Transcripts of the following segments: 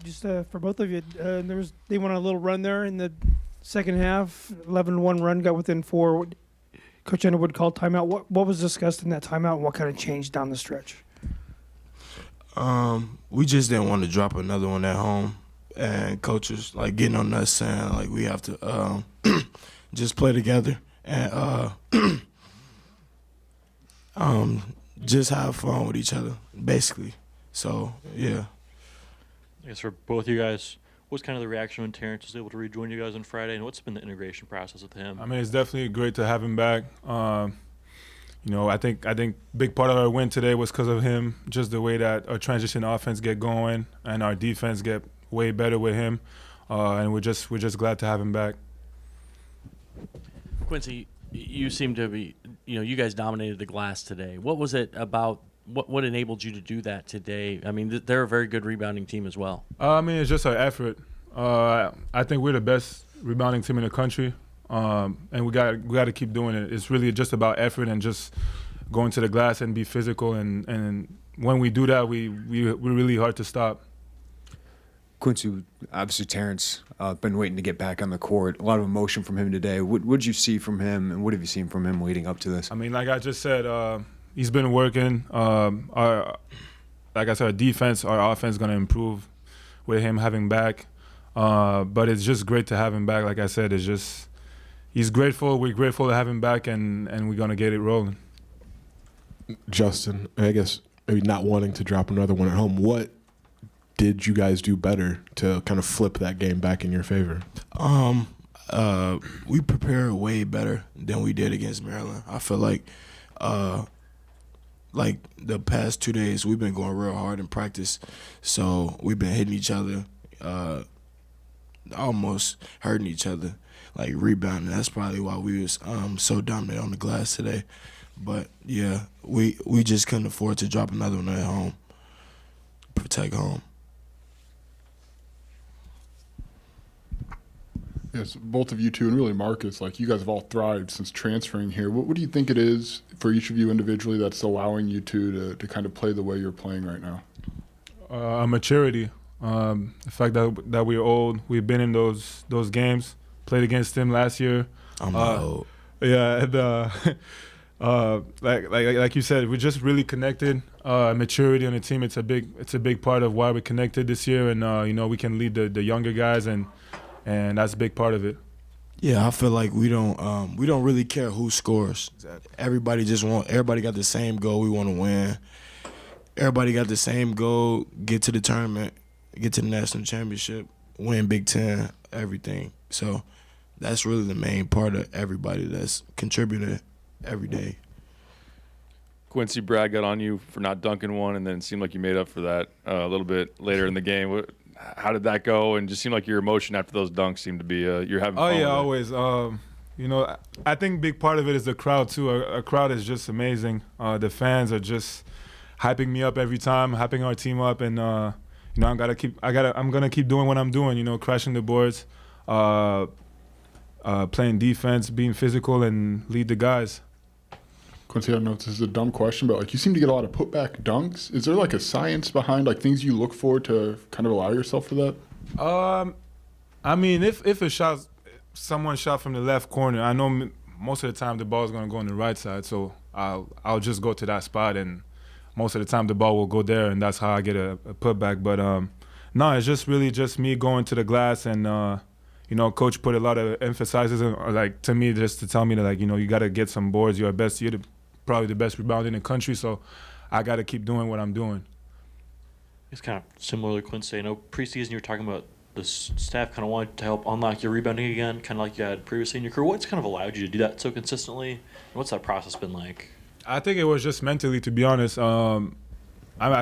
Just for both of you, they went on a little run there in the second half. 11-1 run, got within 4. Coach Underwood called timeout. What was discussed in that timeout, and what kind of changed down the stretch? We just didn't want to drop another one at home, and coaches like getting on us saying like we have to just play together and just have fun with each other, basically. So yeah. I guess for both you guys, what's kind of the reaction when Terrence was able to rejoin you guys on Friday, and what's been the integration process with him? I mean, it's definitely great to have him back. I think big part of our win today was because of him, just the way that our transition offense get going and our defense get way better with him, and we're just glad to have him back. Quincy, you seem to be, you guys dominated the glass today. What was it about? What enabled you to do that today? I mean, they're a very good rebounding team as well. I mean, it's just our effort. I think we're the best rebounding team in the country, and we got to keep doing it. It's really just about effort and just going to the glass and be physical. And when we do that, we're really hard to stop. Quincy, obviously Terrence, been waiting to get back on the court. A lot of emotion from him today. What did you see from him, and what have you seen from him leading up to this? I mean, like I just said, he's been working. Like I said, our defense, our offense is going to improve with him having back. But it's just great to have him back. Like I said, he's grateful. We're grateful to have him back, and we're going to get it rolling. Justin, I guess maybe not wanting to drop another one at home, what did you guys do better to kind of flip that game back in your favor? We prepared way better than we did against Maryland. I feel like the past 2 days we've been going real hard in practice, so we've been hitting each other, almost hurting each other, like rebounding. That's probably why we was so dominant on the glass today. But yeah, we just couldn't afford to drop another one at home. Protect home. Yes, both of you two, and really Marcus, like you guys have all thrived since transferring here. What do you think it is for each of you individually that's allowing you two to kind of play the way you're playing right now? Maturity. The fact that we're old. We've been in those games. Played against him last year. I'm not old. Yeah, and like you said, we're just really connected. Maturity on the team. It's a big part of why we're connected this year, and we can lead the younger guys, and that's a big part of it. Yeah, I feel like we don't really care who scores. Everybody got the same goal. We want to win. Everybody got the same goal: get to the tournament, get to the national championship, win Big Ten, everything. So that's really the main part of everybody that's contributing every day. Quincy, Brad got on you for not dunking one, and then it seemed like you made up for that a little bit later in the game. How did that go? And just seemed like your emotion after those dunks seemed to be you're having fun. Oh, yeah, with it. always. I think big part of it is the crowd, too. Our crowd is just amazing. The fans are just hyping me up every time, hyping our team up. And, I'm going to keep doing what I'm doing, crashing the boards, playing defense, being physical, and lead the guys. Quincy, I don't know if this is a dumb question, but you seem to get a lot of putback dunks. Is there a science behind things you look for to kind of allow yourself for that? I mean, if someone shot from the left corner, I know most of the time the ball is going to go on the right side, so I'll just go to that spot, and most of the time the ball will go there, and that's how I get a putback. But no, it's just really just me going to the glass, and Coach put a lot of emphasis to me, just to tell me that you got to get some boards. You're probably the best rebounder in the country, so I got to keep doing what I'm doing. It's kind of similar to Quincy. I know preseason you were talking about the staff kind of wanted to help unlock your rebounding again, kind of like you had previously in your career. What's kind of allowed you to do that so consistently? And what's that process been like? I think it was just mentally, to be honest. I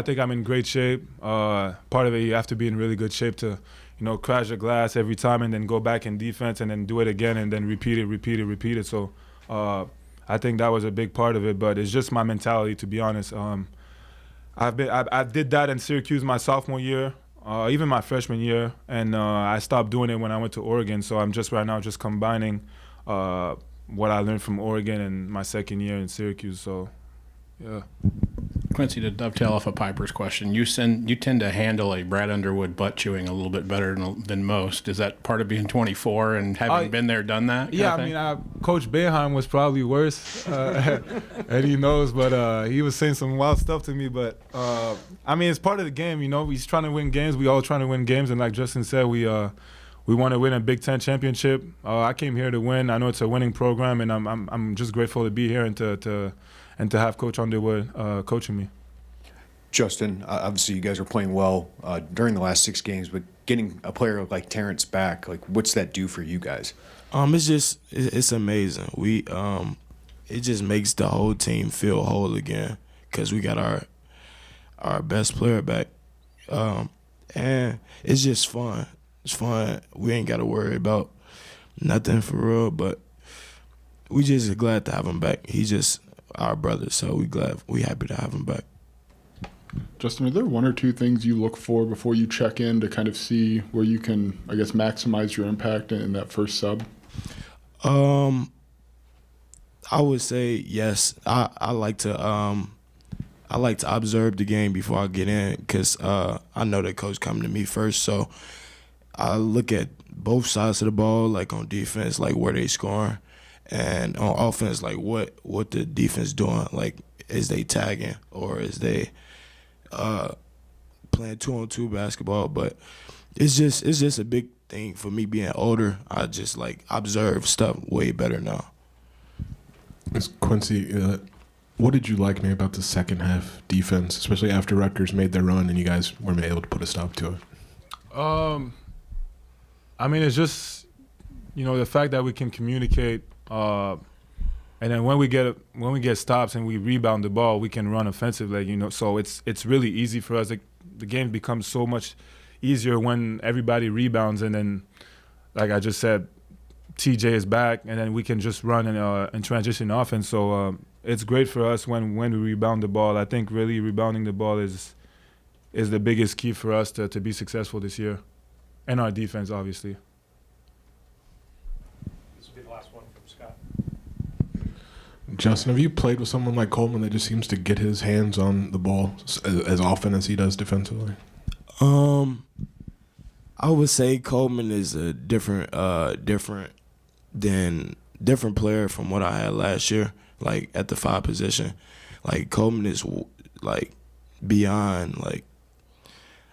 think I'm in great shape. Part of it, you have to be in really good shape to, crash the glass every time and then go back in defense and then do it again and then repeat it. So I think that was a big part of it, but it's just my mentality, to be honest. I did that in Syracuse my sophomore year, even my freshman year, and I stopped doing it when I went to Oregon. So I'm just right now just combining what I learned from Oregon and my second year in Syracuse. So, yeah. Quincy, to dovetail off of Piper's question, you tend to handle a Brad Underwood butt chewing a little bit better than most. Is that part of being 24 and having been there, done that? Yeah, I mean, Coach Boeheim was probably worse, and he knows, but he was saying some wild stuff to me. But I mean, it's part of the game, you know. He's trying to win games. We all trying to win games, and like Justin said, we want to win a Big Ten championship. I came here to win. I know it's a winning program, and I'm just grateful to be here and to have Coach Underwood coaching me. Justin, obviously you guys are playing well during the last 6 games, but getting a player like Terrence back, like what's that do for you guys? It's amazing. It just makes the whole team feel whole again because we got our best player back, and it's just fun. It's fun. We ain't got to worry about nothing for real, but we just glad to have him back. He's just our brother, so we happy to have him back. Justin, are there 1 or 2 things you look for before you check in to kind of see where you can, I guess, maximize your impact in that first sub? I would say yes. I like to observe the game before I get in because I know that coach coming to me first, so I look at both sides of the ball, like on defense, like where they scoring, and on offense, like what the defense doing, like is they tagging or is they playing 2-on-2 basketball. But it's just a big thing for me being older. I just like observe stuff way better now. Quincy, what did you like maybe about the second half defense, especially after Rutgers made their run and you guys weren't able to put a stop to it? I mean, it's just, you know, the fact that we can communicate, and then when we get stops and we rebound the ball, we can run offensively, you know. So it's really easy for us. The game becomes so much easier when everybody rebounds, and then, like I just said, TJ is back, and then we can just run and transition offense. So it's great for us when we rebound the ball. I think really rebounding the ball is the biggest key for us to be successful this year. And our defense, obviously. This will be the last one from Scott. Justin, have you played with someone like Coleman that just seems to get his hands on the ball as often as he does defensively? I would say Coleman is a different player from what I had last year, like at the 5 position. Like Coleman is like beyond, like,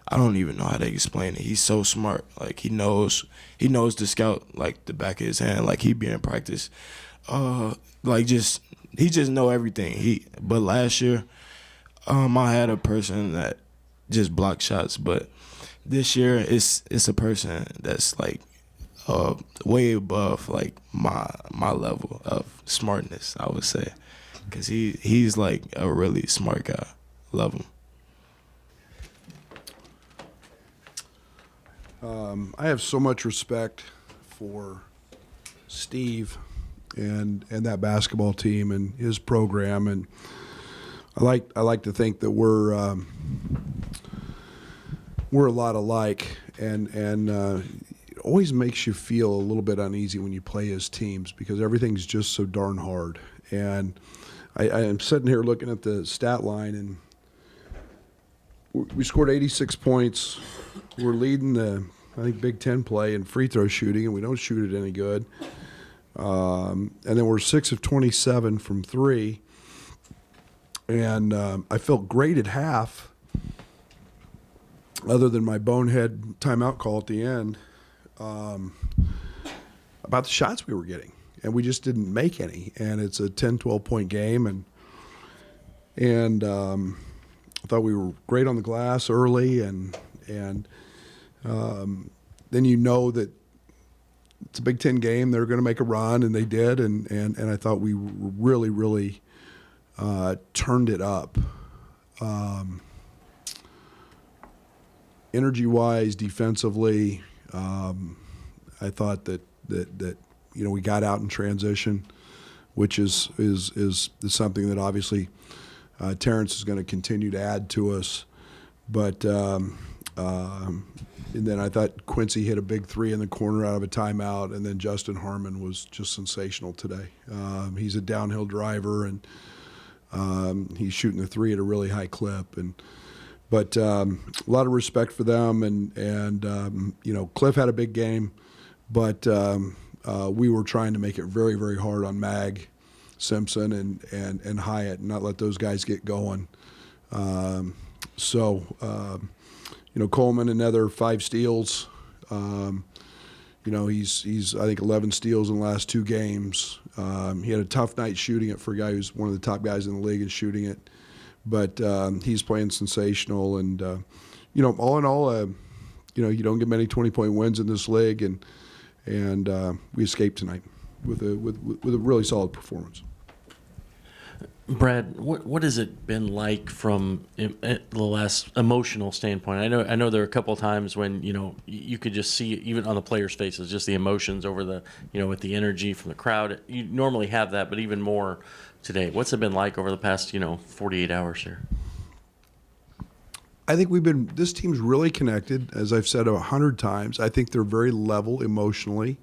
I don't even know how to explain it. He's so smart. Like he knows the scout like the back of his hand. Like he be in practice. He just know everything. But last year, I had a person that just blocked shots. But this year, it's a person that's like way above like my level of smartness, I would say, because he's like a really smart guy. Love him. I have so much respect for Steve and that basketball team and his program, and I like to think that we're a lot alike, and it always makes you feel a little bit uneasy when you play as teams because everything's just so darn hard. And I am sitting here looking at the stat line, and we scored 86 points. We're leading the, I think, Big Ten play in free throw shooting, and we don't shoot it any good. And then we're 6 of 27 from 3. And I felt great at half, other than my bonehead timeout call at the end, about the shots we were getting. And we just didn't make any. And it's a 10, 12-point game. And I thought we were great on the glass early, and then you know that it's a Big Ten game. They're going to make a run, and they did. And I thought we really, really turned it up. Energy-wise, defensively, I thought that we got out in transition, which is something that obviously Terrence is going to continue to add to us. But and then I thought Quincy hit a big 3 in the corner out of a timeout, and then Justin Harmon was just sensational today. He's a downhill driver, and He's shooting the three at a really high clip, but a lot of respect for them. And Cliff had a big game, but we were trying to make it very, very hard on Mag, Simpson, and Hyatt, and not let those guys get going. Coleman, another 5 steals. He's I think 11 steals in the last 2 games. He had a tough night shooting it for a guy who's one of the top guys in the league in shooting it, but he's playing sensational. And all in all, you don't get many 20-point wins in this league, and we escaped tonight with a really solid performance. Brad, what has it been like from the last emotional standpoint? I know there were a couple of times when you could just see even on the players' faces just the emotions over the with the energy from the crowd. You normally have that, but even more today. What's it been like over the past 48 hours here? I think this team's really connected, as I've said 100 times. I think they're very level emotionally.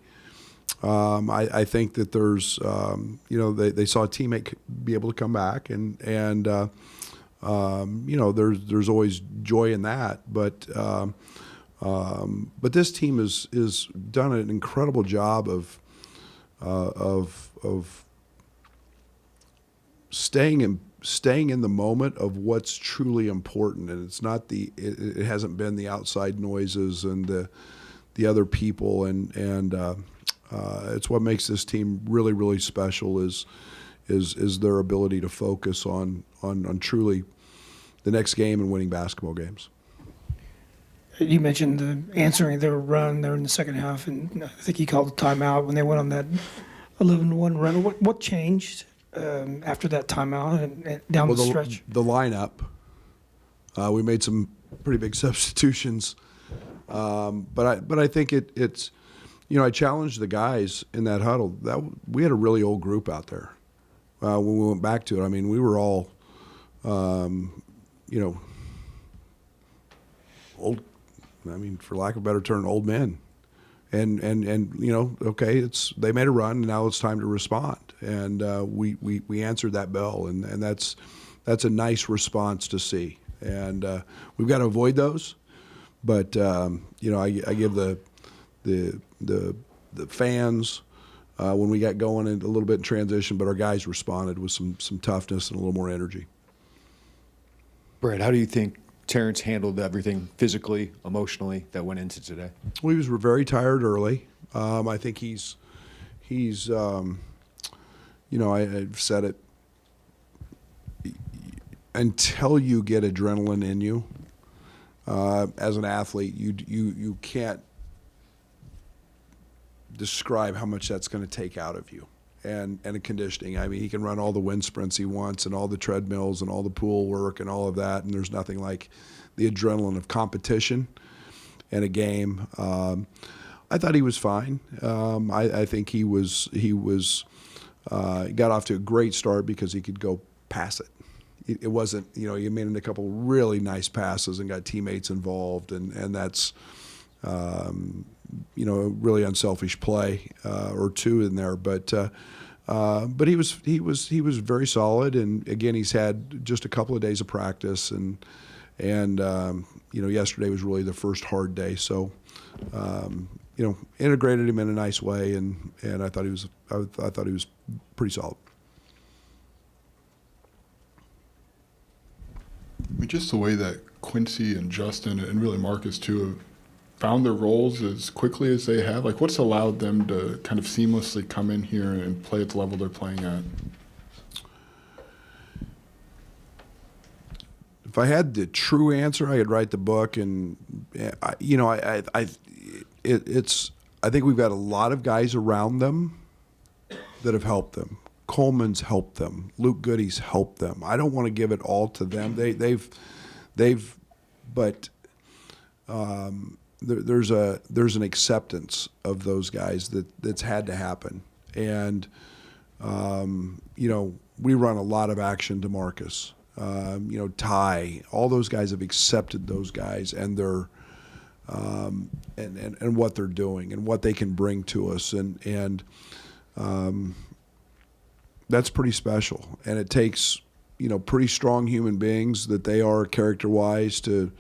I think that there's, they saw a teammate be able to come back, and there's always joy in that. But this team is done an incredible job of staying in the moment of what's truly important, and it's not it hasn't been the outside noises and the other people, and it's what makes this team really, really special is their ability to focus on truly the next game and winning basketball games. You mentioned answering their run there in the second half, and I think you called a timeout when they went on that 11-1 run. What changed after that timeout and down the stretch? The lineup. We made some pretty big substitutions, but I think it's. I challenged the guys in that huddle. We had a really old group out there when we went back to it. I mean, we were all, old. I mean, for lack of a better term, old men. And okay, they made a run, and now it's time to respond. And we answered that bell, and that's a nice response to see. And we've got to avoid those. But I give the fans when we got going a little bit in transition, but our guys responded with some toughness and a little more energy. Brad, how do you think Terrence handled everything physically, emotionally that went into today? Well, he was very tired early. I think he's I've said it, until you get adrenaline in you as an athlete, you can't describe how much that's going to take out of you, and conditioning. I mean, he can run all the wind sprints he wants and all the treadmills and all the pool work and all of that, and there's nothing like the adrenaline of competition and a game. I thought he was fine. I think he got off to a great start because he could go pass it. It wasn't, he made a couple really nice passes and got teammates involved, and that's really unselfish play or two in there, but he was very solid, and again, he's had just a couple of days of practice, and yesterday was really the first hard day, so integrated him in a nice way, and I thought he was pretty solid. I mean, just the way that Quincy and Justin and really Marcus too have found their roles as quickly as they have? Like, what's allowed them to kind of seamlessly come in here and play at the level they're playing at? If I had the true answer, I could write the book, and I think we've got a lot of guys around them that have helped them. Coleman's helped them. Luke Goody's helped them. I don't want to give it all to them. There's an acceptance of those guys that's had to happen, and we run a lot of action to Marcus. Ty, all those guys have accepted those guys and their and what they're doing and what they can bring to us, and that's pretty special. And it takes pretty strong human beings that they are character-wise to,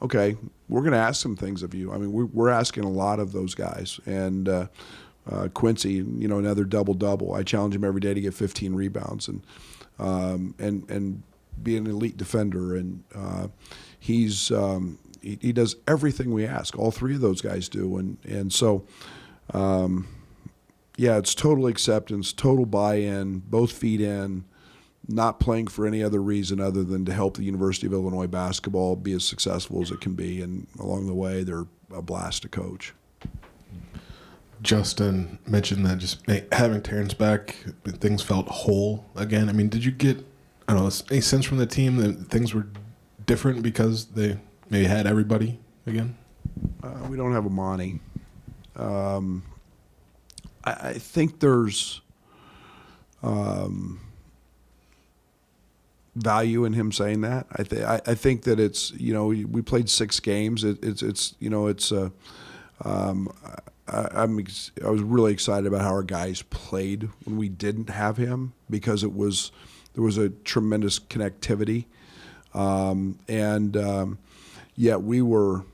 okay, we're going to ask some things of you. I mean, we're asking a lot of those guys. And Quincy, another double-double. I challenge him every day to get 15 rebounds and be an elite defender. And he does everything we ask. All three of those guys do. And so, it's total acceptance, total buy-in, both feet in, not playing for any other reason other than to help the University of Illinois basketball be as successful as it can be. And along the way, they're a blast to coach. Justin mentioned that just having Terrence back, things felt whole again. I mean, did you get, I don't know, any sense from the team that things were different because they maybe had everybody again? We don't have a Monty. I think there's value in him saying that. I think that it's, we played 6 games. I was really excited about how our guys played when we didn't have him because there was a tremendous connectivity, yet we were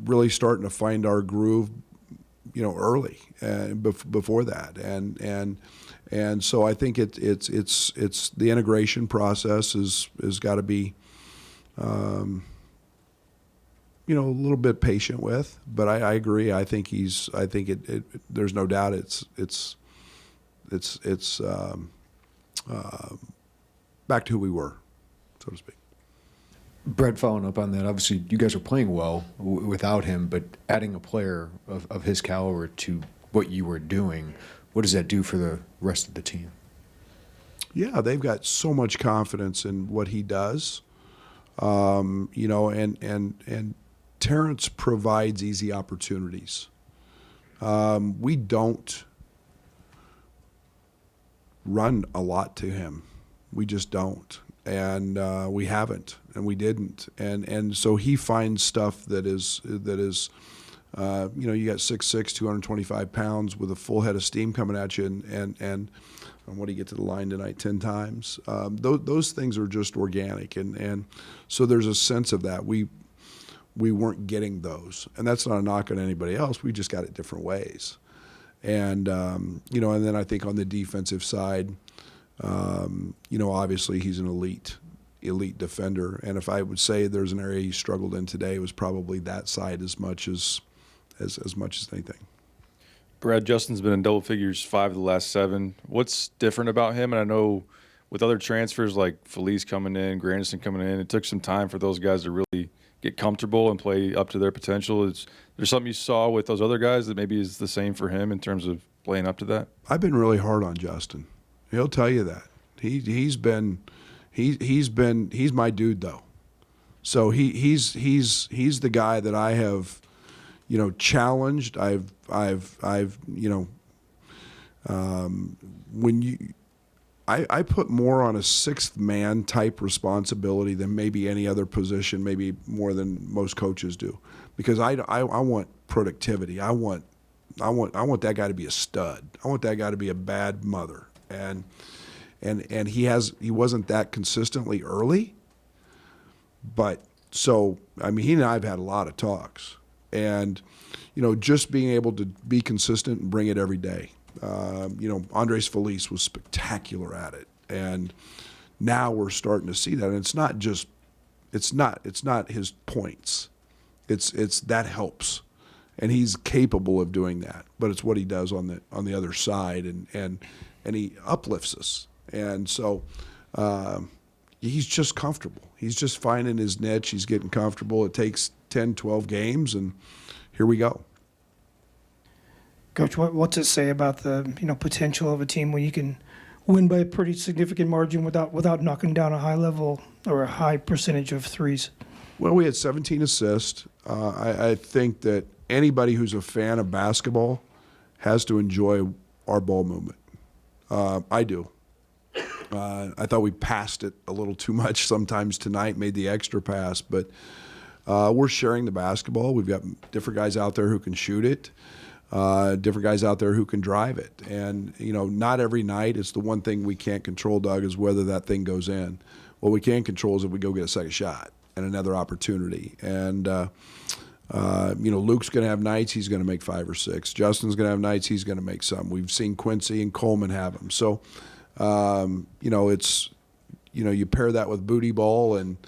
really starting to find our groove, early before that, and so I think it's the integration process has got to be. A little bit patient with, but I agree. I think there's no doubt it's back to who we were, so to speak. Brett, following up on that, obviously you guys are playing well without him, but adding a player of his caliber to what you were doing, what does that do for the rest of the team? Yeah, they've got so much confidence in what he does, and Terrence provides easy opportunities. We don't run a lot to him. We just don't. And we haven't, and we didn't. And so he finds stuff that is you got 6'6", 225 pounds with a full head of steam coming at you, and what do you get to the line tonight 10 times? Those things are just organic, and so there's a sense of that. We weren't getting those, and that's not a knock on anybody else. We just got it different ways, and and then I think on the defensive side, obviously he's an elite defender, and if I would say there's an area he struggled in today, it was probably that side as much as anything. Brad, Justin's been in double figures 5 of the last 7. What's different about him? And I know with other transfers like Felice coming in, Grandison coming in, it took some time for those guys to really get comfortable and play up to their potential. Is there something you saw with those other guys that maybe is the same for him in terms of playing up to that? I've been really hard on Justin. He'll tell you that. He's my dude though. So he's the guy that I have, challenged. I put more on a 6th man type responsibility than maybe any other position, maybe more than most coaches do, because I want productivity. I want that guy to be a stud. I want that guy to be a bad mother, and he wasn't that consistently early, but so I mean he and I have had a lot of talks, and just being able to be consistent and bring it every day. Andres Felice was spectacular at it, and now we're starting to see that. And it's not his points. It's that helps, and he's capable of doing that. But it's what he does on the other side, and he uplifts us. And so he's just comfortable. He's just finding his niche. He's getting comfortable. It takes 10, 12 games, and here we go. Coach, what's it say about the potential of a team when you can win by a pretty significant margin without knocking down a high level or a high percentage of threes? Well, we had 17 assists. I think that anybody who's a fan of basketball has to enjoy our ball movement. I do. I thought we passed it a little too much sometimes tonight, made the extra pass, but we're sharing the basketball. We've got different guys out there who can shoot it. different guys out there who can drive it. And, not every night. It's the one thing we can't control, Doug, is whether that thing goes in. What we can control is if we go get a second shot and another opportunity. And, Luke's going to have nights he's going to make 5 or 6. Justin's going to have nights he's going to make some. We've seen Quincy and Coleman have them. So, it's, you pair that with booty ball and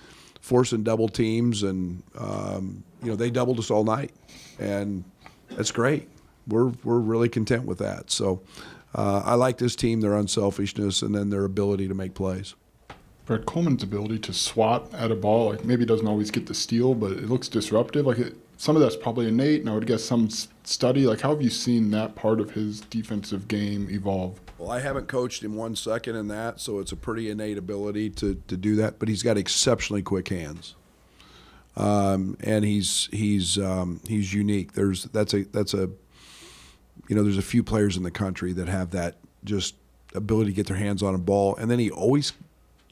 forcing double teams, and, they doubled us all night. And that's great. We're really content with that. So I like this team, their unselfishness, and then their ability to make plays. Brett, Coleman's ability to swat at a ball, like maybe doesn't always get the steal, but it looks disruptive. Some of that's probably innate, and I would guess some study. How have you seen that part of his defensive game evolve? Well, I haven't coached him 1 second in that, so it's a pretty innate ability to do that. But he's got exceptionally quick hands, and he's unique. There's a few players in the country that have that just ability to get their hands on a ball, and then he always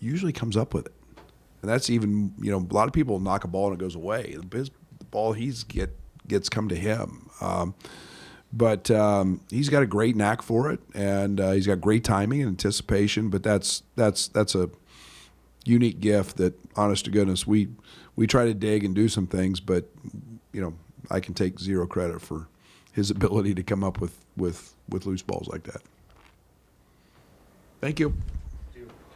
usually comes up with it. And that's even, a lot of people knock a ball and it goes away. The ball gets come to him. But he's got a great knack for it, and he's got great timing and anticipation. But that's a unique gift that, honest to goodness, we try to dig and do some things, but I can take zero credit for his ability to come up with loose balls like that. Thank you.